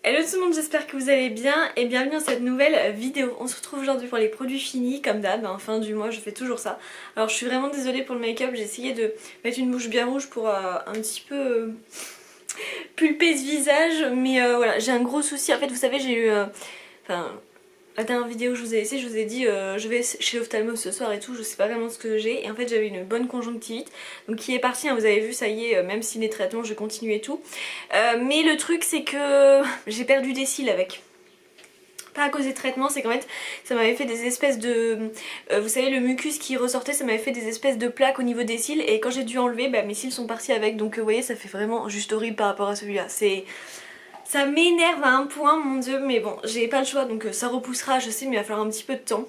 Hello tout le monde, j'espère que vous allez bien et bienvenue dans cette nouvelle vidéo. On se retrouve aujourd'hui pour les produits finis, comme d'hab, en fin du mois je fais toujours ça. Alors je suis vraiment désolée pour le make-up, j'ai essayé de mettre une bouche bien rouge pour un petit peu pulper ce visage, mais voilà, j'ai un gros souci. En fait vous savez j'ai eu... Enfin... La dernière vidéo que je vous ai laissée, je vous ai dit je vais chez l'ophtalmo ce soir et tout, je sais pas vraiment ce que j'ai. Et en fait j'avais une bonne conjonctivite, donc qui est partie, hein, vous avez vu, ça y est, même si les traitements je continue et tout. Mais le truc c'est que j'ai perdu des cils avec. Pas à cause des traitements, c'est qu'en fait ça m'avait fait des espèces de... vous savez le mucus qui ressortait, ça m'avait fait des espèces de plaques au niveau des cils. Et quand j'ai dû enlever, bah, mes cils sont partis avec. Donc vous voyez ça fait vraiment juste horrible par rapport à celui-là. Ça m'énerve à un point, mon dieu, mais bon, j'ai pas le choix, donc ça repoussera, je sais, mais il va falloir un petit peu de temps.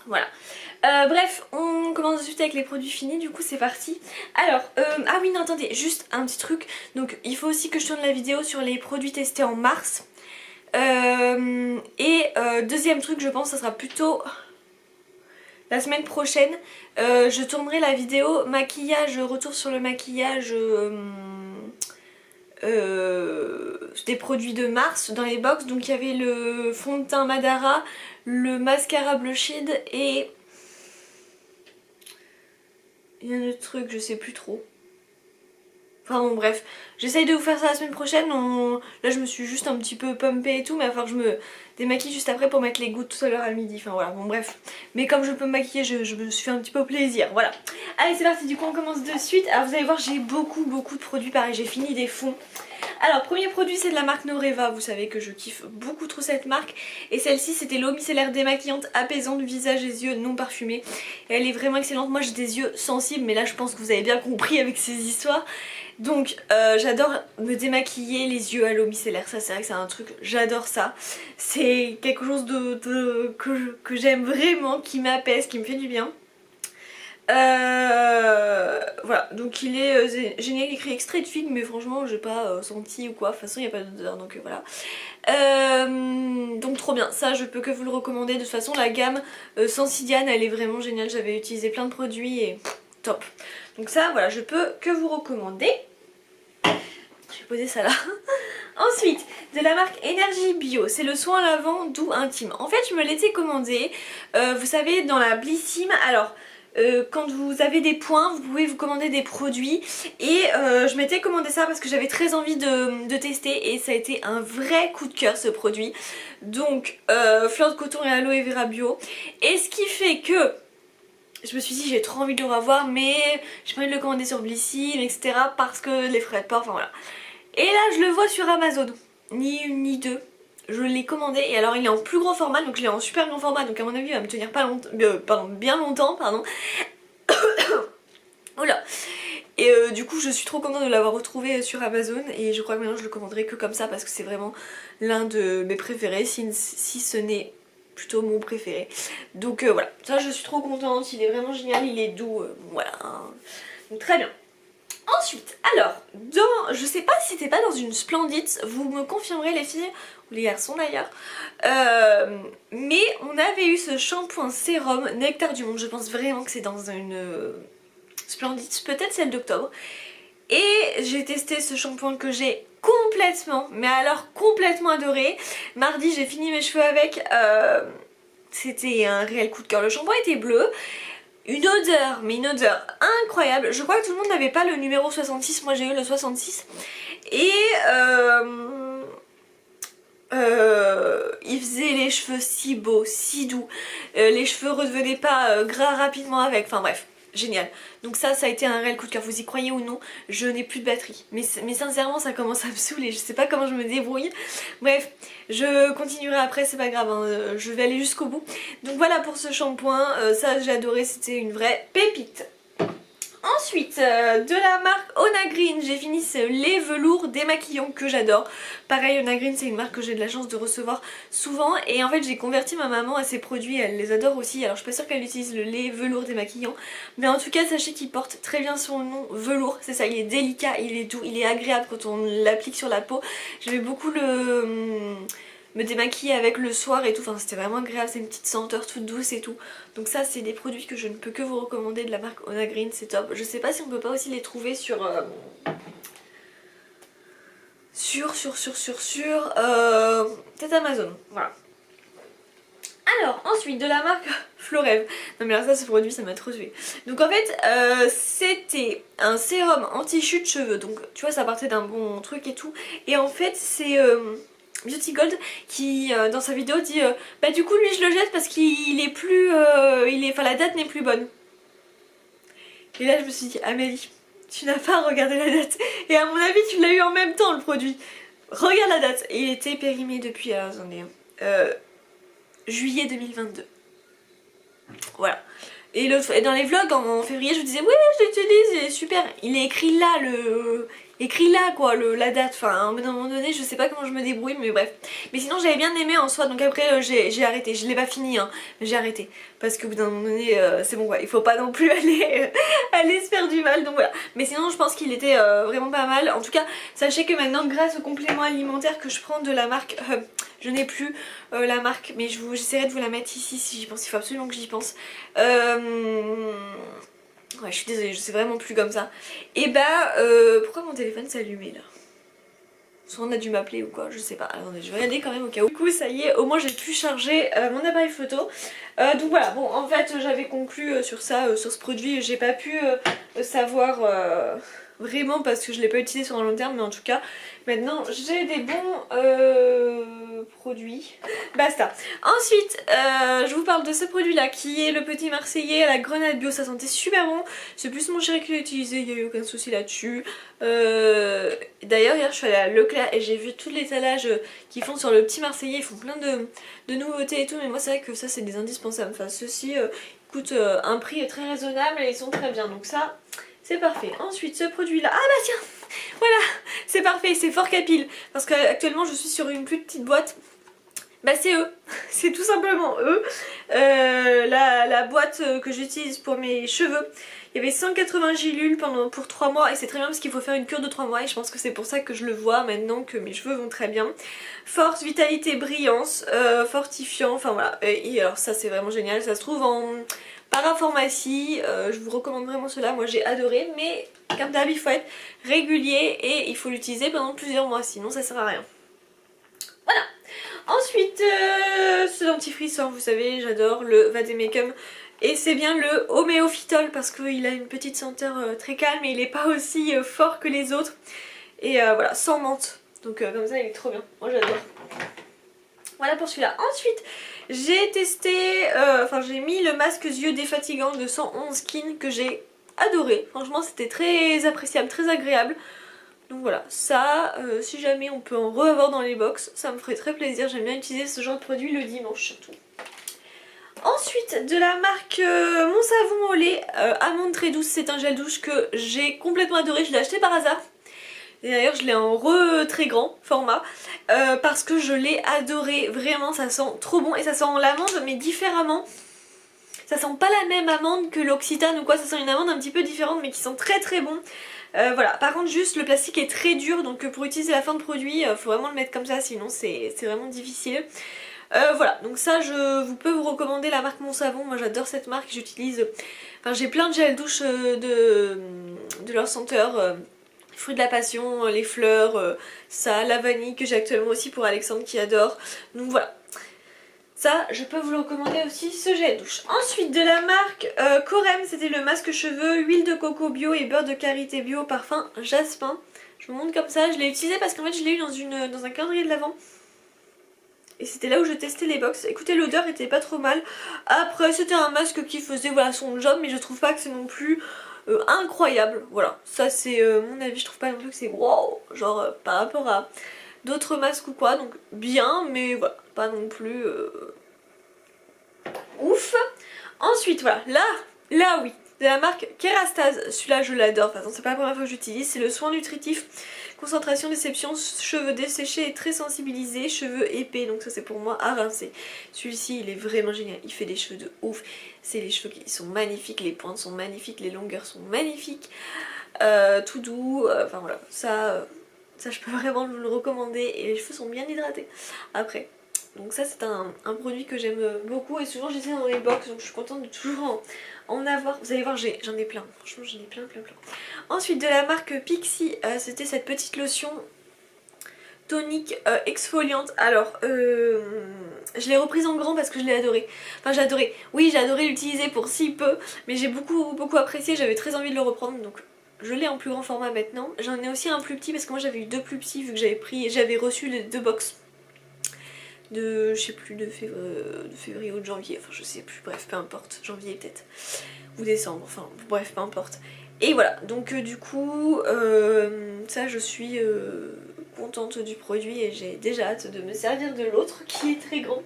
Voilà. Bref, on commence de suite avec les produits finis, du coup c'est parti. Alors, ah oui, non, attendez, juste un petit truc. Donc, il faut aussi que je tourne la vidéo sur les produits testés en mars. Deuxième truc, je pense, ça sera plutôt la semaine prochaine. Je tournerai la vidéo maquillage, retour sur le maquillage... des produits de mars dans les box. Donc il y avait le fond de teint Madara, le mascara Blushid et il y a un autre truc, je sais plus trop. Enfin bon bref, j'essaye de vous faire ça la semaine prochaine. Là je me suis juste un petit peu pumpée et tout, mais il va falloir que je me démaquille juste après pour mettre les gouttes tout à l'heure à midi. Enfin voilà, bon bref. Mais comme je peux me maquiller, je me suis fait un petit peu plaisir, voilà. Allez c'est parti, du coup on commence de suite. Alors vous allez voir, j'ai beaucoup de produits, pareil, j'ai fini des fonds. Alors premier produit c'est de la marque Noreva, vous savez que je kiffe beaucoup trop cette marque. Et celle-ci c'était l'eau micellaire démaquillante apaisante visage et yeux non parfumée. Et elle est vraiment excellente, moi j'ai des yeux sensibles mais là je pense que vous avez bien compris avec ces histoires. Donc j'adore me démaquiller les yeux à l'eau micellaire, ça c'est vrai que c'est un truc, j'adore ça. C'est quelque chose que j'aime vraiment, qui m'apaise, qui me fait du bien. Voilà, donc il est génial, écrit extrait de figue, mais franchement j'ai pas senti ou quoi, de toute façon il n'y a pas d'odeur donc voilà. Donc trop bien, ça je peux que vous le recommander. De toute façon la gamme Sensidiane elle est vraiment géniale, j'avais utilisé plein de produits et top. Donc ça voilà, je peux que vous recommander. Je vais poser ça là. Ensuite, de la marque Energy Bio, c'est le soin lavant doux intime. En fait je me l'étais commandé, vous savez dans la Blissim, alors... quand vous avez des points, vous pouvez vous commander des produits et je m'étais commandé ça parce que j'avais très envie de tester et ça a été un vrai coup de cœur ce produit. Donc fleur de coton et aloe vera bio, et ce qui fait que je me suis dit j'ai trop envie de le revoir, mais j'ai pas envie de le commander sur Blissim etc parce que les frais de port, enfin voilà. Et là je le vois sur Amazon, ni une ni deux. Je l'ai commandé et alors il est en plus gros format, donc je l'ai en super grand format, donc à mon avis il va me tenir pas longtemps, bien longtemps, pardon. Oula. Et du coup je suis trop contente de l'avoir retrouvé sur Amazon et je crois que maintenant je le commanderai que comme ça parce que c'est vraiment l'un de mes préférés, si ce n'est plutôt mon préféré. Donc voilà, ça je suis trop contente, il est vraiment génial, il est doux, voilà. Donc très bien. Ensuite, alors, je sais pas si c'était pas dans une Splendid, vous me confirmerez les filles, ou les garçons d'ailleurs, mais on avait eu ce shampoing sérum Nectar du Monde, je pense vraiment que c'est dans une Splendid, peut-être celle d'octobre, et j'ai testé ce shampoing que j'ai complètement, mais alors complètement adoré. Mardi j'ai fini mes cheveux avec, c'était un réel coup de cœur, le shampoing était bleu. Une odeur, mais une odeur incroyable. Je crois que tout le monde n'avait pas le numéro 66, moi j'ai eu le 66. Et il faisait les cheveux si beaux, si doux. Les cheveux redevenaient pas gras rapidement avec, enfin bref. Génial. Donc ça a été un réel coup de cœur, vous y croyez ou non, je n'ai plus de batterie. Mais sincèrement ça commence à me saouler, je sais pas comment je me débrouille. Bref, je continuerai après, c'est pas grave, hein, je vais aller jusqu'au bout. Donc voilà pour ce shampoing, ça j'ai adoré, c'était une vraie pépite. Ensuite, de la marque Onagreen, j'ai fini ce lait velours démaquillant que j'adore. Pareil, Onagreen c'est une marque que j'ai de la chance de recevoir souvent et en fait j'ai converti ma maman à ces produits, elle les adore aussi. Alors je suis pas sûre qu'elle utilise le lait velours démaquillant, mais en tout cas sachez qu'il porte très bien son nom, velours, c'est ça, il est délicat, il est doux, il est agréable quand on l'applique sur la peau. J'aimais beaucoup me démaquiller avec le soir et tout, enfin c'était vraiment agréable, c'est une petite senteur toute douce et tout. Donc ça c'est des produits que je ne peux que vous recommander de la marque Onagreen, c'est top. Je sais pas si on peut pas aussi les trouver sur peut-être Amazon, voilà. Alors ensuite de la marque Florève. Non mais alors ça, ce produit ça m'a trop tué. Donc en fait c'était un sérum anti-chute cheveux. Donc tu vois, ça partait d'un bon truc et tout. Et en fait c'est Beauty Gold qui dans sa vidéo dit bah du coup lui je le jette parce qu'il est plus enfin la date n'est plus bonne. Et là je me suis dit Amélie, tu n'as pas regardé la date. Et à mon avis tu l'as eu en même temps le produit. Regarde la date. Et il était périmé depuis, alors attendez, juillet 2022. Voilà. Et dans les vlogs en février je disais oui je l'utilise, il est super. Il est écrit là quoi la date. Enfin à un moment donné je sais pas comment je me débrouille, mais bref. Mais sinon j'avais bien aimé en soi, donc après j'ai arrêté. Je l'ai pas fini hein, mais j'ai arrêté. Parce qu'au bout d'un moment donné c'est bon quoi, il faut pas non plus aller se faire du mal, donc voilà. Mais sinon je pense qu'il était vraiment pas mal. En tout cas sachez que maintenant grâce aux compléments alimentaires que je prends de la marque je n'ai plus la marque, mais j'essaierai de vous la mettre ici si j'y pense, il faut absolument que j'y pense. Ouais, je suis désolée, je sais vraiment plus comme ça. Et bah, pourquoi mon téléphone s'est allumé là? Soit on a dû m'appeler ou quoi, je sais pas. Attendez, je vais regarder quand même au cas où. Du coup, ça y est, au moins j'ai pu charger mon appareil photo. Donc voilà, bon, en fait, j'avais conclu sur ça, sur ce produit. J'ai pas pu savoir vraiment parce que je l'ai pas utilisé sur un long terme, mais en tout cas, maintenant j'ai des bons produits. Basta. Ensuite, je vous parle de ce produit là qui est le petit Marseillais à la grenade bio. Ça sentait super bon. C'est plus mon chéri qui l'a utilisé, il n'y a eu aucun souci là-dessus. D'ailleurs, hier je suis allée à Leclerc et j'ai vu tout l'étalage qu'ils font sur le petit Marseillais. Ils font plein de nouveautés et tout, mais moi c'est vrai que ça c'est des indispensables. Enfin, ceux-ci coûtent un prix très raisonnable et ils sont très bien, donc ça c'est parfait. Ensuite, ce produit là, ah bah tiens, voilà, c'est parfait, c'est Fort Capil, parce qu'actuellement je suis sur une plus petite boîte. Bah c'est eux, c'est tout simplement eux. La boîte que j'utilise pour mes cheveux, il y avait 180 gélules pour 3 mois et c'est très bien parce qu'il faut faire une cure de 3 mois et je pense que c'est pour ça que je le vois maintenant que mes cheveux vont très bien. Force, vitalité, brillance, fortifiant, enfin voilà. Et alors ça c'est vraiment génial, ça se trouve en parapharmacie, je vous recommande vraiment cela, moi j'ai adoré, mais comme d'hab il faut être régulier et il faut l'utiliser pendant plusieurs mois, sinon ça sert à rien. Voilà. Ensuite, ce dentifrice, hein, vous savez, j'adore le Vademecum. Et c'est bien le homéophytol parce qu'il a une petite senteur très calme et il n'est pas aussi fort que les autres. Et voilà, sans menthe. Donc comme ça, il est trop bien. Moi, j'adore. Voilà pour celui-là. Ensuite, j'ai testé, j'ai mis le masque yeux défatigant de 111 Skin que j'ai adoré. Franchement, c'était très appréciable, très agréable. Donc voilà, ça, si jamais on peut en re-avoir dans les box, ça me ferait très plaisir. J'aime bien utiliser ce genre de produit le dimanche surtout. Ensuite, de la marque Mon Savon au lait, amande très douce, c'est un gel douche que j'ai complètement adoré. Je l'ai acheté par hasard. Et d'ailleurs, je l'ai en très grand format parce que je l'ai adoré. Vraiment, ça sent trop bon et ça sent l'amande mais différemment. Ça sent pas la même amande que l'Occitane ou quoi, ça sent une amande un petit peu différente mais qui sent très très bon. Voilà, par contre juste le plastique est très dur donc pour utiliser la fin de produit faut vraiment le mettre comme ça sinon c'est vraiment difficile. Voilà, donc ça je peux vous recommander la marque Mon Savon, moi j'adore cette marque, j'utilise, j'ai plein de gels douche de leur senteur, fruits de la passion, les fleurs, ça, la vanille que j'ai actuellement aussi pour Alexandre qui adore, donc voilà. Ça, je peux vous le recommander aussi, ce gel douche. Ensuite, de la marque Corem, c'était le masque cheveux, huile de coco bio et beurre de karité bio, parfum jasmin. Je vous montre comme ça, je l'ai utilisé parce qu'en fait je l'ai eu dans un calendrier de l'Avent. Et c'était là où je testais les box. Écoutez, l'odeur était pas trop mal. Après, c'était un masque qui faisait voilà, son job, mais je trouve pas que c'est non plus incroyable. Voilà, ça c'est mon avis, je trouve pas non plus que c'est wow, genre par rapport à d'autres masques ou quoi, donc bien, mais voilà, pas non plus ouf. Ensuite voilà, là oui, de la marque Kerastase, celui-là je l'adore, de toute façon c'est pas la première fois que j'utilise, c'est le soin nutritif, concentration, déception, cheveux desséchés et très sensibilisés, cheveux épais, donc ça c'est pour moi à rincer. Celui-ci il est vraiment génial, il fait des cheveux de ouf, c'est les cheveux qui sont magnifiques, les pointes sont magnifiques, les longueurs sont magnifiques, tout doux, enfin voilà, ça je peux vraiment vous le recommander et les cheveux sont bien hydratés après. Donc ça c'est un produit que j'aime beaucoup et souvent j'essaie dans les box, donc je suis contente de toujours en avoir. Vous allez voir, j'en ai plein, franchement j'en ai plein. Ensuite de la marque Pixi, c'était cette petite lotion tonique exfoliante. Alors je l'ai reprise en grand parce que je l'ai adoré. Enfin j'ai adoré, oui j'ai adoré l'utiliser pour si peu, mais j'ai beaucoup apprécié, j'avais très envie de le reprendre, donc je l'ai en plus grand format maintenant. J'en ai aussi un plus petit parce que moi j'avais eu deux plus petits vu que j'avais reçu les deux box de, je sais plus, de février ou de janvier, enfin je sais plus, bref peu importe, janvier peut-être, ou décembre, enfin bref peu importe. Et voilà, donc du coup ça je suis contente du produit et j'ai déjà hâte de me servir de l'autre qui est très grand.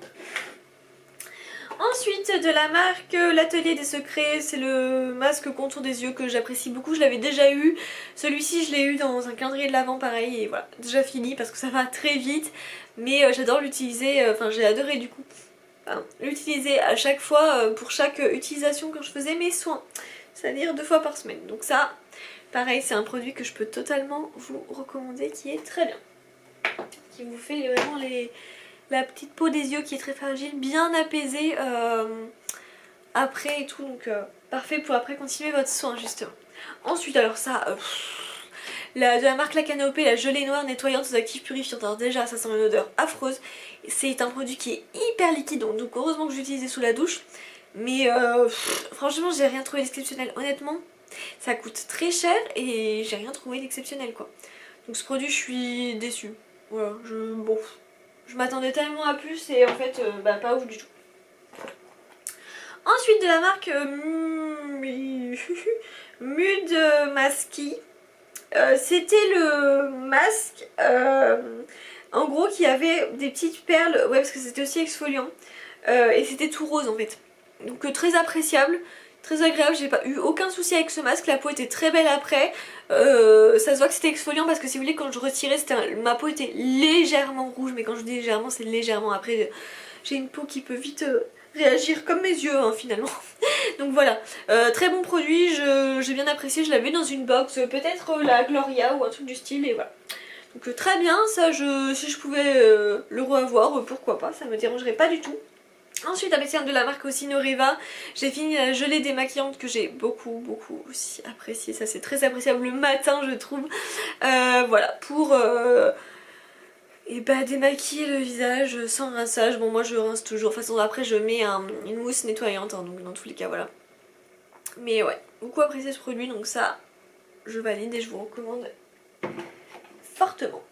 Ensuite de la marque l'Atelier des Secrets, c'est le masque contour des yeux que j'apprécie beaucoup, je l'avais déjà eu. Celui-ci je l'ai eu dans un calendrier de l'Avent pareil et voilà, déjà fini parce que ça va très vite. Mais j'adore l'utiliser, enfin j'ai adoré du coup l'utiliser à chaque fois pour chaque utilisation quand je faisais mes soins. C'est-à-dire 2 fois par semaine. Donc ça, pareil, c'est un produit que je peux totalement vous recommander qui est très bien. Qui vous fait vraiment la petite peau des yeux qui est très fragile, bien apaisée après et tout, donc parfait pour après continuer votre soin justement. Ensuite alors ça, de la marque La Canopée, la gelée noire nettoyante aux actifs purifiantes. Alors déjà ça sent une odeur affreuse, c'est un produit qui est hyper liquide, donc heureusement que je l'utilisais sous la douche. Mais franchement j'ai rien trouvé d'exceptionnel, honnêtement ça coûte très cher et j'ai rien trouvé d'exceptionnel quoi. Donc ce produit je suis déçue, voilà, je m'attendais tellement à plus et en fait pas ouf du tout. Ensuite de la marque Mud Masky, c'était le masque en gros qui avait des petites perles, ouais parce que c'était aussi exfoliant et c'était tout rose en fait. Donc très appréciable, très agréable, j'ai pas eu aucun souci avec ce masque, la peau était très belle après, ça se voit que c'était exfoliant parce que si vous voulez quand je retirais ma peau était légèrement rouge, mais quand je dis légèrement c'est légèrement, après j'ai une peau qui peut vite réagir comme mes yeux hein, finalement. Donc voilà, très bon produit, j'ai bien apprécié, je l'avais dans une box, peut-être la Gloria ou un truc du style et voilà. Donc très bien, ça si je pouvais le revoir, pourquoi pas, ça me dérangerait pas du tout. Ensuite, avec de la marque aussi Noreva, j'ai fini la gelée démaquillante que j'ai beaucoup aussi apprécié. Ça c'est très appréciable le matin je trouve. Voilà, pour démaquiller le visage sans rinçage. Bon moi je rince toujours, de toute façon après je mets une mousse nettoyante, hein, donc dans tous les cas voilà. Mais ouais, beaucoup apprécié ce produit, donc ça je valide et je vous recommande fortement.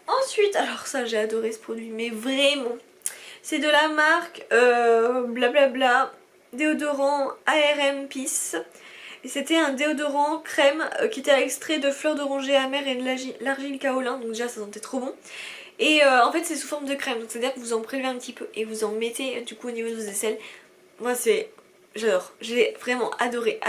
Ensuite, alors ça j'ai adoré ce produit, mais vraiment... C'est de la marque blablabla, déodorant ARM Peace. Et c'était un déodorant crème qui était extrait de fleurs d'oranger amère et de l'argile kaolin. Donc déjà ça sentait trop bon. Et en fait c'est sous forme de crème. Donc c'est à dire que vous en prélevez un petit peu et vous en mettez du coup au niveau de vos aisselles. Moi c'est... J'adore, j'ai vraiment adoré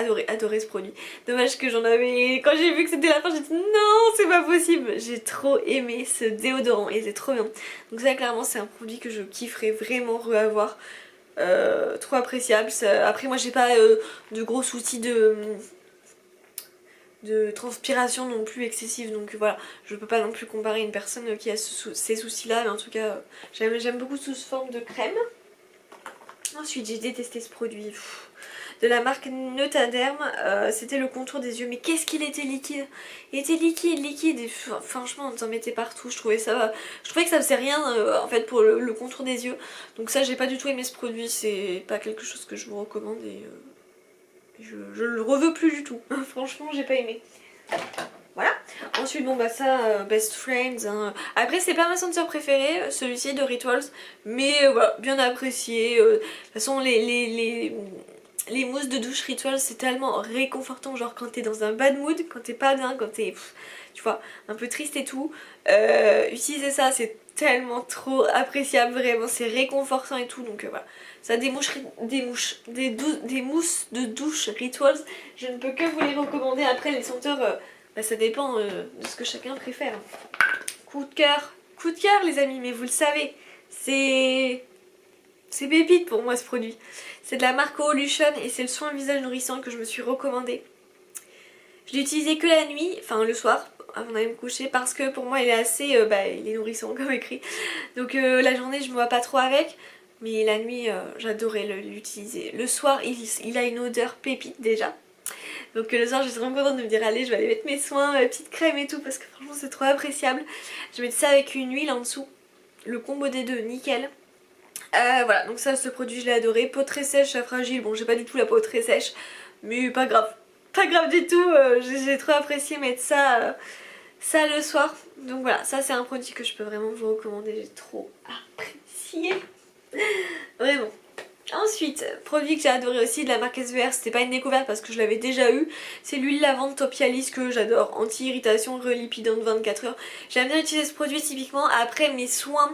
ce produit. Dommage que j'en avais... Quand j'ai vu que c'était la fin, j'ai dit non, c'est pas possible. J'ai trop aimé ce déodorant et c'est trop bien. Donc ça clairement c'est un produit que je kifferais vraiment reavoir. Trop appréciable. Après moi j'ai pas de gros soucis de transpiration non plus excessive, donc voilà, je peux pas non plus comparer une personne qui a ces soucis là, mais en tout cas j'aime beaucoup sous forme de crème. Ensuite j'ai détesté ce produit de la marque Neutaderm, c'était le contour des yeux, mais qu'est-ce qu'il était liquide. Il était liquide et franchement on s'en mettait partout, je trouvais que ça faisait rien en fait pour le contour des yeux. Donc ça j'ai pas du tout aimé ce produit, c'est pas quelque chose que je vous recommande et je le reveux plus du tout. Franchement j'ai pas aimé. Voilà. Ensuite bon ça Best Friends hein. Après c'est pas ma senteur préférée, celui-ci de Rituals, mais voilà, bien apprécié. De toute façon les mousses de douche Rituals c'est tellement réconfortant, genre quand t'es dans un bad mood, quand t'es pas bien, quand t'es tu vois un peu triste et tout, utiliser ça c'est tellement trop appréciable, vraiment c'est réconfortant et tout, donc voilà. Ça des mousses de douche Rituals, je ne peux que vous les recommander. Après les senteurs ça dépend de ce que chacun préfère. Coup de cœur les amis, mais vous le savez, c'est pépite pour moi ce produit. C'est de la marque Olution et c'est le soin visage nourrissant que je me suis recommandé. Je l'ai utilisé que la nuit, enfin le soir, avant d'aller me coucher, parce que pour moi il est assez, il est nourrissant comme écrit. Donc la journée je me vois pas trop avec, mais la nuit j'adorais l'utiliser. Le soir il a une odeur pépite déjà. Donc le soir je suis vraiment contente de me dire allez je vais aller mettre mes soins, ma petite crème et tout parce que franchement c'est trop appréciable. Je mets ça avec une huile en dessous, le combo des deux, nickel. Voilà, donc ça, ce produit je l'ai adoré. Peau très sèche, fragile. Bon, j'ai pas du tout la peau très sèche, mais pas grave. Pas grave du tout, j'ai trop apprécié mettre ça, ça le soir. Donc voilà, ça c'est un produit que je peux vraiment vous recommander. J'ai trop apprécié. Vraiment. Ensuite, produit que j'ai adoré aussi de la marque SVR, c'était pas une découverte parce que je l'avais déjà eu, c'est l'huile lavande Topialis que j'adore, anti-irritation, relipidante 24 heures. J'aime bien utiliser ce produit typiquement après mes soins,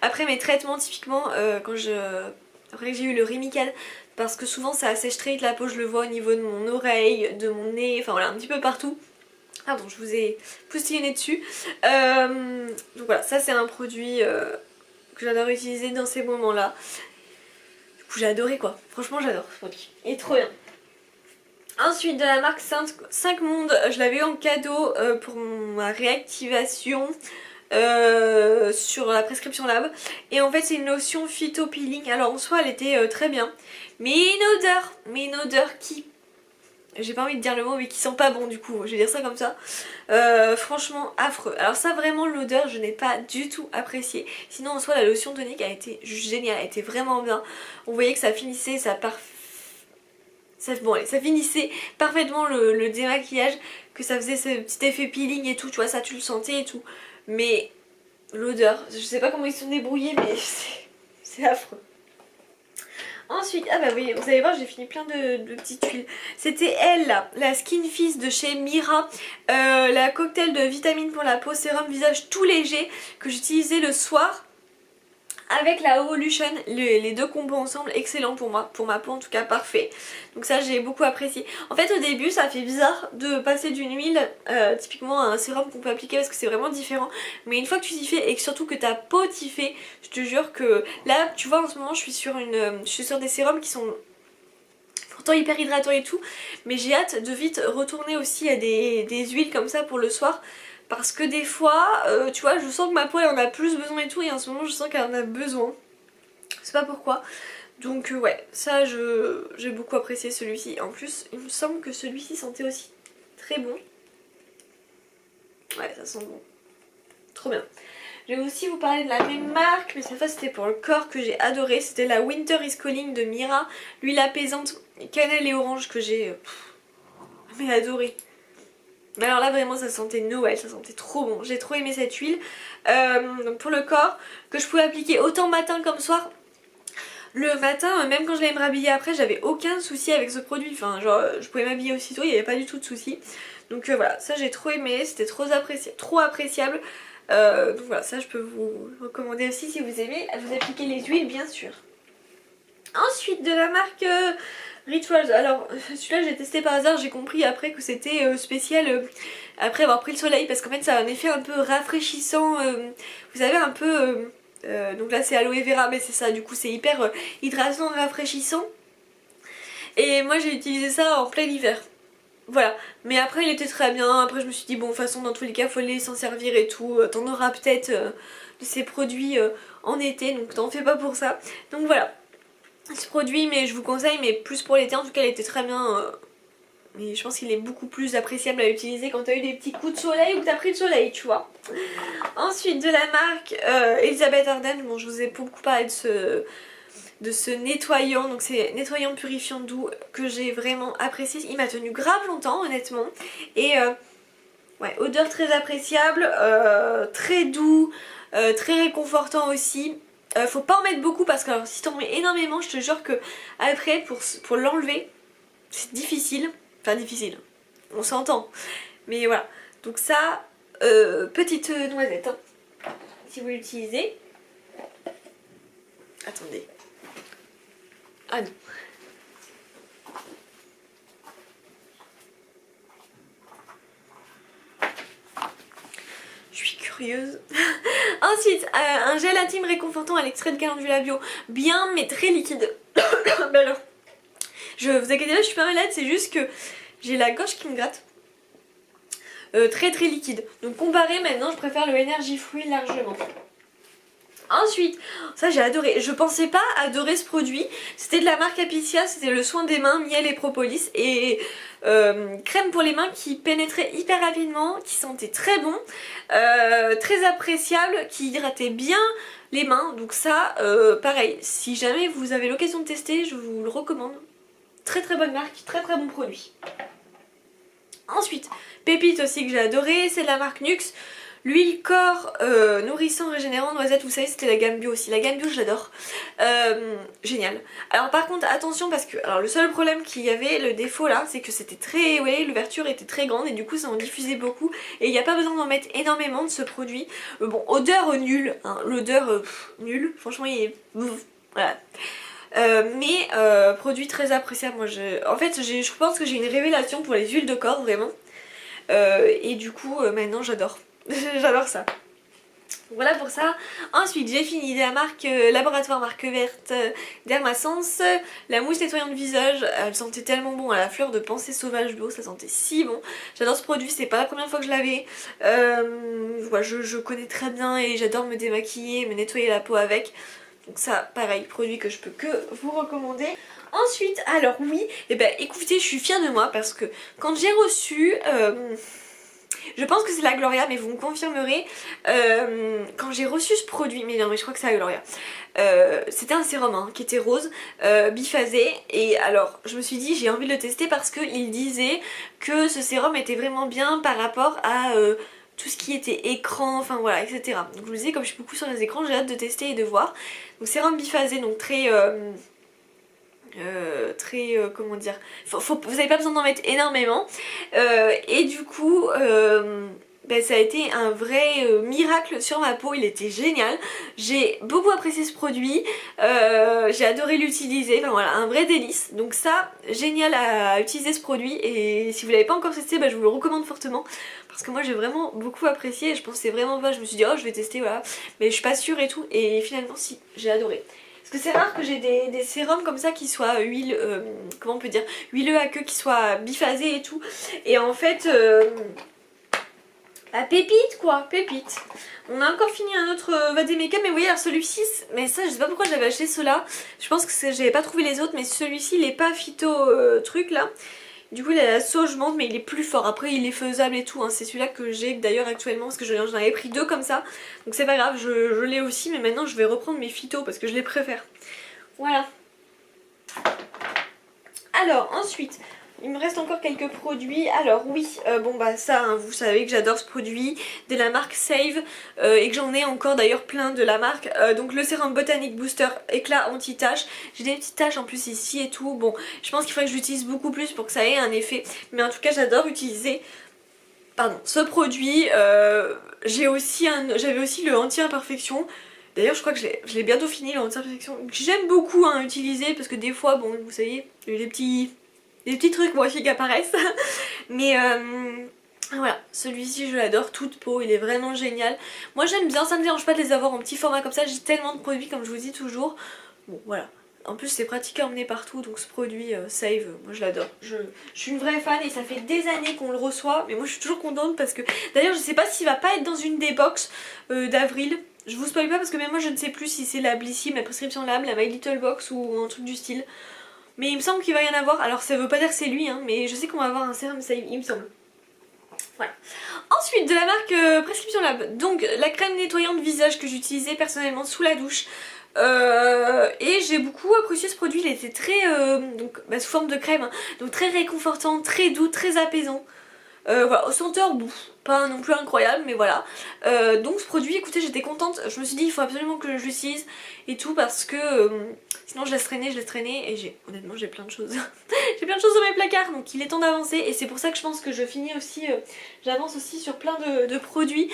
après mes traitements typiquement après que j'ai eu le Rémical, parce que souvent ça assèche très vite la peau, je le vois au niveau de mon oreille, de mon nez, enfin voilà, un petit peu partout. Pardon, je vous ai postillonné dessus. Donc voilà, ça c'est un produit que j'adore utiliser dans ces moments-là. J'ai adoré quoi, franchement j'adore ce produit, il est trop bien. Ensuite de la marque 5 Mondes, je l'avais eu en cadeau pour ma réactivation sur la prescription lab. Et en fait c'est une lotion phyto peeling, alors en soi elle était très bien. Mais une odeur qui... J'ai pas envie de dire le mot mais qui sent pas bon du coup, je vais dire ça comme ça. Franchement affreux. Alors ça vraiment l'odeur je n'ai pas du tout apprécié. Sinon en soi la lotion tonique a été géniale, elle était vraiment bien. On voyait que ça finissait, ça finissait parfaitement le démaquillage, que ça faisait ce petit effet peeling et tout, tu vois ça tu le sentais et tout. Mais l'odeur, je sais pas comment ils se sont débrouillés mais c'est affreux. Ensuite, ah bah oui, vous allez voir j'ai fini plein de petites huiles. C'était elle là, la Skin Fizz de chez Mira, la cocktail de vitamines pour la peau, sérum visage tout léger que j'utilisais le soir avec la Evolution, les deux combos ensemble, excellent pour moi, pour ma peau en tout cas, parfait. Donc ça j'ai beaucoup apprécié. En fait au début ça fait bizarre de passer d'une huile typiquement à un sérum qu'on peut appliquer parce que c'est vraiment différent. Mais une fois que tu t'y fais et que surtout que ta peau t'y fait, je te jure que là tu vois en ce moment je suis sur des sérums qui sont pourtant hyper hydratants et tout. Mais j'ai hâte de vite retourner aussi à des huiles comme ça pour le soir. Parce que des fois, tu vois, je sens que ma peau elle en a plus besoin et tout, et en ce moment je sens qu'elle en a besoin. Je sais pas pourquoi. Donc ouais, ça j'ai beaucoup apprécié celui-ci. En plus, il me semble que celui-ci sentait aussi très bon. Ouais, ça sent bon. Trop bien. Je vais aussi vous parler de la même marque, mais cette fois c'était pour le corps que j'ai adoré. C'était la Winter is Calling de Mira. L'huile apaisante cannelle et orange que j'ai mais adoré. Mais alors là vraiment ça sentait Noël, ça sentait trop bon, j'ai trop aimé cette huile. Donc pour le corps, que je pouvais appliquer autant matin comme soir. Le matin, même quand je l'allais me rhabiller après, j'avais aucun souci avec ce produit. Enfin genre je pouvais m'habiller aussitôt, il n'y avait pas du tout de souci. Donc voilà, ça j'ai trop aimé, c'était trop appréciable. Donc voilà, ça je peux vous recommander aussi si vous aimez vous appliquer les huiles bien sûr. Ensuite de la marque Rituals, alors celui-là j'ai testé par hasard, j'ai compris après que c'était spécial après avoir pris le soleil parce qu'en fait ça a un effet un peu rafraîchissant, vous savez un peu, donc là c'est aloe vera mais c'est ça du coup c'est hyper hydratant, rafraîchissant et moi j'ai utilisé ça en plein hiver. Voilà, mais après il était très bien, après je me suis dit bon de toute façon dans tous les cas faut les s'en servir et tout, t'en auras peut-être de ces produits en été donc t'en fais pas pour ça, donc voilà. Ce produit mais je vous conseille mais plus pour l'été en tout cas il était très bien mais je pense qu'il est beaucoup plus appréciable à utiliser quand t'as eu des petits coups de soleil ou que t'as pris le soleil tu vois. Ensuite de la marque Elizabeth Arden, bon je vous ai beaucoup parlé de ce nettoyant, donc c'est nettoyant purifiant doux que j'ai vraiment apprécié, il m'a tenu grave longtemps honnêtement et ouais odeur très appréciable, très doux, très réconfortant aussi. Faut pas en mettre beaucoup parce que alors, si t'en mets énormément je te jure que après pour l'enlever c'est difficile, enfin difficile, on s'entend mais voilà donc ça petite noisette hein, si vous l'utilisez. Attendez, ah non, je suis curieuse. Ensuite, un gel intime réconfortant à l'extrait de calendula bio, bien mais très liquide. Mais alors, je vous inquiétez pas, je suis pas malade, c'est juste que j'ai la gorge qui me gratte. Très liquide. Donc comparé maintenant, je préfère le Energy Free largement. Ensuite, ça j'ai adoré, je pensais pas adorer ce produit, c'était de la marque Apicia, c'était le soin des mains, miel et propolis et crème pour les mains qui pénétrait hyper rapidement, qui sentait très bon, très appréciable, qui hydratait bien les mains, donc ça pareil, si jamais vous avez l'occasion de tester, je vous le recommande, très très bonne marque, très très bon produit. Ensuite, pépite aussi que j'ai adoré, c'est de la marque Nux. L'huile corps nourrissant, régénérant, noisette, vous savez c'était la gamme bio aussi, la gamme bio j'adore, génial. Alors par contre attention parce que, alors le seul problème qu'il y avait, le défaut là, c'est que c'était très, ouais, l'ouverture était très grande et du coup ça en diffusait beaucoup et il n'y a pas besoin d'en mettre énormément de ce produit. Bon, odeur nulle, hein, l'odeur nulle, franchement il est, voilà. Mais produit très appréciable, moi en fait je pense que j'ai une révélation pour les huiles de corps vraiment et du coup maintenant j'adore. J'adore ça. Voilà pour ça. Ensuite j'ai fini de la marque Laboratoire marque verte Dermasense, la mousse nettoyante visage, elle sentait tellement bon à la fleur de pensée sauvage bio, ça sentait si bon. J'adore ce produit, c'est pas la première fois que je l'avais. Voilà, je connais très bien et j'adore me démaquiller, me nettoyer la peau avec. Donc ça pareil, produit que je peux que vous recommander. Ensuite, alors oui, et ben écoutez, je suis fière de moi parce que quand j'ai reçu... je pense que c'est la Gloria mais vous me confirmerez quand j'ai reçu ce produit, mais non mais je crois que c'est la Gloria, c'était un sérum hein, qui était rose, biphasé et alors je me suis dit j'ai envie de le tester parce qu'il disait que ce sérum était vraiment bien par rapport à tout ce qui était écran, enfin voilà etc. Donc je me disais comme je suis beaucoup sur les écrans j'ai hâte de tester et de voir. Donc sérum biphasé donc très... comment dire, vous n'avez pas besoin d'en mettre énormément et du coup ben, ça a été un vrai miracle sur ma peau, il était génial, j'ai beaucoup apprécié ce produit, j'ai adoré l'utiliser, enfin voilà un vrai délice, donc ça génial à utiliser ce produit et si vous l'avez pas encore testé ben, je vous le recommande fortement parce que moi j'ai vraiment beaucoup apprécié et je pensais vraiment pas, je me suis dit oh je vais tester voilà mais je suis pas sûre et tout et finalement si j'ai adoré. Parce que c'est rare que j'ai des sérums comme ça qui soient comment on peut dire, huileux à queue, qui soient biphasés et tout. Et en fait, la pépite quoi, pépite. On a encore fini un autre Vademecum, mais vous voyez alors celui-ci, mais ça je sais pas pourquoi j'avais acheté ceux-là. Je pense que j'avais pas trouvé les autres, mais celui-ci il est pas phyto truc là. Du coup il a la sauge menthe mais il est plus fort, après il est faisable et tout hein. C'est celui-là que j'ai d'ailleurs actuellement parce que j'en avais pris deux comme ça. Donc c'est pas grave, je l'ai aussi mais maintenant je vais reprendre mes phytos parce que je les préfère. Voilà. Alors ensuite, il me reste encore quelques produits. Alors oui, bon bah ça hein, vous savez que j'adore ce produit de la marque Save et que j'en ai encore d'ailleurs plein de la marque. Donc le sérum Botanic Booster éclat anti-tache. J'ai des petites taches en plus ici et tout. Bon, je pense qu'il faudrait que j'utilise beaucoup plus pour que ça ait un effet. Mais en tout cas j'adore utiliser ce produit. J'avais aussi le anti-imperfection. D'ailleurs je crois que je l'ai bientôt fini le anti-imperfection. J'aime beaucoup hein, utiliser parce que des fois bon vous savez il y a des petits trucs moi aussi qui apparaissent. Mais voilà, celui-ci je l'adore, toute peau, il est vraiment génial. Moi j'aime bien, ça me dérange pas de les avoir en petit format comme ça, j'ai tellement de produits comme je vous dis toujours. Bon voilà, en plus c'est pratique à emmener partout donc ce produit Save, moi je l'adore. Je suis une vraie fan et ça fait des années qu'on le reçoit mais moi je suis toujours contente parce que d'ailleurs je sais pas s'il va pas être dans une des box d'avril. Je vous spoil pas parce que même moi je ne sais plus si c'est la Blissim, la Prescription Lab, la My Little Box ou un truc du style. Mais il me semble qu'il va y en avoir, alors ça veut pas dire que c'est lui hein, mais je sais qu'on va avoir un sérum Save, il me semble. Voilà. Ensuite de la marque Prescription Lab, donc la crème nettoyante visage que j'utilisais personnellement sous la douche. Et j'ai beaucoup apprécié ce produit, il était très donc, sous forme de crème, hein, donc très réconfortant, très doux, très apaisant. Voilà, au senteur, bon, pas non plus incroyable, mais voilà. Donc ce produit, écoutez, j'étais contente. Je me suis dit, il faut absolument que je l'utilise et tout parce que sinon je laisse traîner, et honnêtement, j'ai plein de choses. J'ai plein de choses dans mes placards, donc il est temps d'avancer. Et c'est pour ça que je pense que je finis aussi, j'avance aussi sur plein de produits.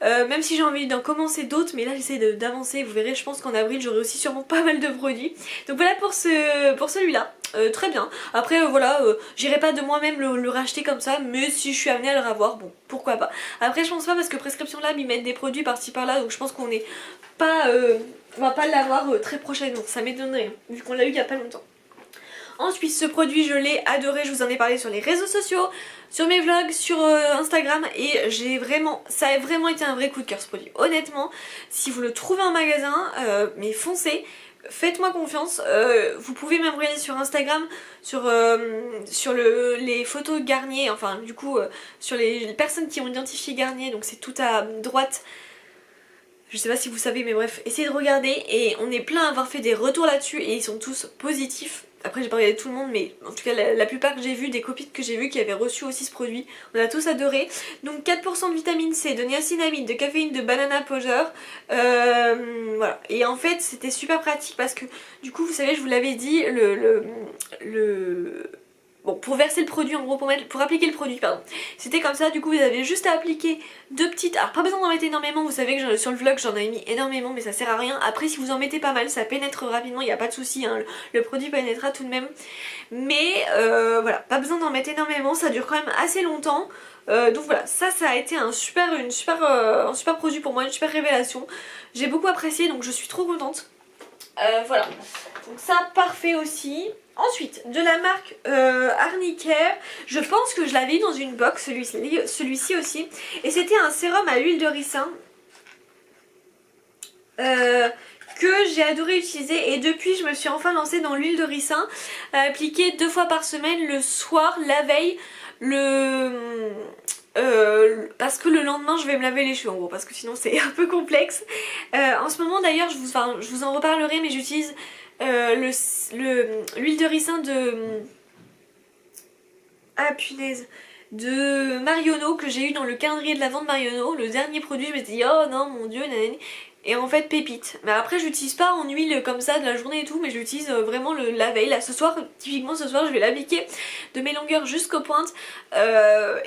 Même si j'ai envie d'en commencer d'autres, mais là j'essaie d'avancer, vous verrez je pense qu'en avril j'aurai aussi sûrement pas mal de produits. Donc voilà pour celui-là, très bien. Après voilà, j'irai pas de moi-même le racheter comme ça, mais si je suis amenée à le revoir, bon pourquoi pas. Après je pense pas parce que Prescription Lab ils mettent des produits par-ci par-là, donc je pense qu'on est pas, on va pas l'avoir très prochainement, ça m'étonnerait, hein, vu qu'on l'a eu il y a pas longtemps. Ensuite ce produit je l'ai adoré, je vous en ai parlé sur les réseaux sociaux, sur mes vlogs, sur Instagram et ça a vraiment été un vrai coup de cœur ce produit. Honnêtement, si vous le trouvez en magasin, mais foncez, faites-moi confiance, vous pouvez même regarder sur Instagram, sur les photos Garnier, enfin du coup sur les personnes qui ont identifié Garnier, donc c'est tout à droite. Je sais pas si vous savez mais bref, essayez de regarder et on est plein à avoir fait des retours là-dessus et ils sont tous positifs. Après j'ai pas regardé tout le monde mais en tout cas la plupart que j'ai vu, des copines que j'ai vues qui avaient reçu aussi ce produit, on a tous adoré. Donc 4% de vitamine C, de niacinamide, de caféine, de banana powder, voilà. Et en fait c'était super pratique parce que du coup vous savez je vous l'avais dit, bon, pour verser le produit, en gros, pour appliquer le produit, pardon. C'était comme ça, du coup vous avez juste à appliquer deux petites... Alors pas besoin d'en mettre énormément, vous savez que sur le vlog j'en avais mis énormément mais ça sert à rien. Après si vous en mettez pas mal, ça pénètre rapidement, il n'y a pas de souci, hein. Le produit pénétrera tout de même. Mais voilà, pas besoin d'en mettre énormément, ça dure quand même assez longtemps. Donc voilà, ça a été un super produit pour moi, une super révélation. J'ai beaucoup apprécié donc je suis trop contente. Voilà, donc ça parfait aussi. Ensuite, de la marque Arnicare, je pense que je l'avais eu dans une box, celui-ci aussi. Et c'était un sérum à l'huile de ricin que j'ai adoré utiliser. Et depuis, je me suis enfin lancée dans l'huile de ricin, appliquée 2 fois par semaine, le soir, la veille, parce que le lendemain je vais me laver les cheveux en gros, parce que sinon c'est un peu complexe. En ce moment d'ailleurs, je vous en reparlerai, mais j'utilise l'huile de ricin de... Ah punaise, de Marionneau que j'ai eu dans le calendrier de l'Avent de Marionneau. Le dernier produit, je me suis dit oh non mon dieu, nanani. Et en fait pépite. Mais après j'utilise pas en huile comme ça de la journée et tout, mais j'utilise vraiment la veille. Là ce soir, typiquement ce soir je vais l'appliquer de mes longueurs jusqu'aux pointes.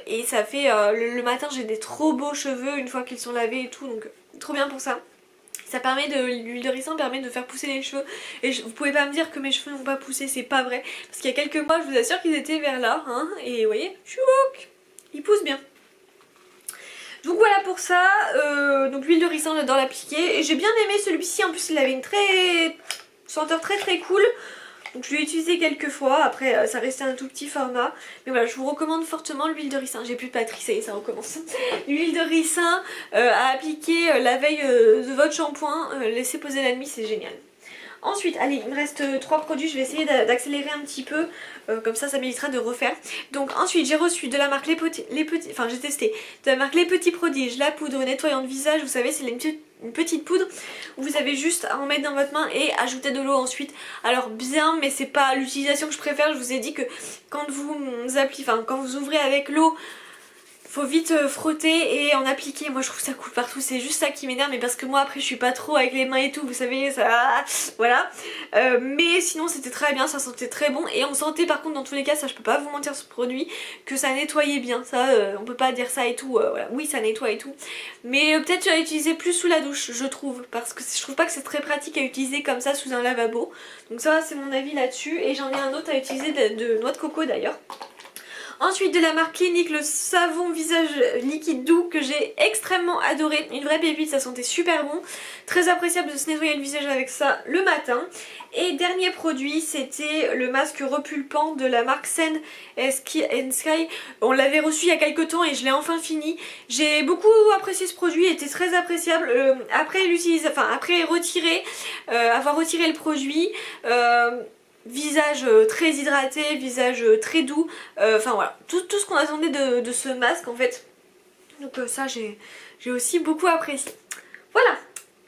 Et ça fait le matin j'ai des trop beaux cheveux une fois qu'ils sont lavés et tout, donc trop bien pour ça. Ça permet l'huile de ricin permet de faire pousser les cheveux. Et vous pouvez pas me dire que mes cheveux n'ont pas poussé, c'est pas vrai. Parce qu'il y a quelques mois, je vous assure qu'ils étaient vers là. Hein, et vous voyez, chououk, ils poussent bien. Donc voilà pour ça. Donc l'huile de ricin, j'adore l'appliquer. Et j'ai bien aimé celui-ci. En plus, il avait une senteur très cool. Donc je l'ai utilisé quelques fois, après ça restait un tout petit format. Mais voilà, je vous recommande fortement l'huile de ricin. J'ai plus de batterie, ça y est, ça recommence. L'huile de ricin à appliquer la veille de votre shampoing, laissez poser la nuit, c'est génial. Ensuite, allez, il me reste 3 produits, je vais essayer d'accélérer un petit peu, comme ça m'évitera de refaire. Donc ensuite, j'ai reçu de la marque j'ai testé, de la marque Les Petits Prodiges, la poudre nettoyante visage, vous savez, c'est une petite poudre où vous avez juste à en mettre dans votre main et ajouter de l'eau ensuite. Alors bien, mais c'est pas l'utilisation que je préfère, je vous ai dit que quand quand vous ouvrez avec l'eau, faut vite frotter et en appliquer. Moi je trouve que ça coule partout, c'est juste ça qui m'énerve, mais parce que moi après je suis pas trop avec les mains et tout, vous savez, ça... Voilà. Mais sinon c'était très bien, ça sentait très bon. Et on sentait par contre dans tous les cas, ça je peux pas vous mentir ce produit, que ça nettoyait bien. Ça on peut pas dire ça et tout, voilà. Oui ça nettoie et tout. Mais peut-être à utiliser plus sous la douche, je trouve. Parce que je trouve pas que c'est très pratique à utiliser comme ça sous un lavabo. Donc ça c'est mon avis là-dessus. Et j'en ai un autre à utiliser de noix de coco d'ailleurs. Ensuite de la marque Clinique, le savon visage liquide doux que j'ai extrêmement adoré. Une vraie pépite, ça sentait super bon. Très appréciable de se nettoyer le visage avec ça le matin. Et dernier produit, c'était le masque repulpant de la marque Sand & Sky. On l'avait reçu il y a quelques temps et je l'ai enfin fini. J'ai beaucoup apprécié ce produit, il était très appréciable. Après avoir retiré le produit... visage très hydraté, visage très doux, enfin voilà, tout ce qu'on attendait de ce masque en fait. Donc ça j'ai aussi beaucoup apprécié. Voilà,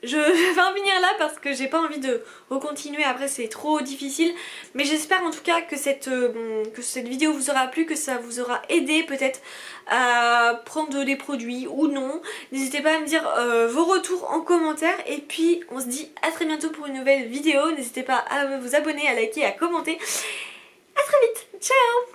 je vais en venir là parce que j'ai pas envie de recontinuer, après c'est trop difficile. Mais j'espère en tout cas que cette vidéo vous aura plu, que ça vous aura aidé peut-être à prendre des produits ou non. N'hésitez pas à me dire vos retours en commentaire. Et puis on se dit à très bientôt pour une nouvelle vidéo. N'hésitez pas à vous abonner, à liker, à commenter. À très vite, ciao!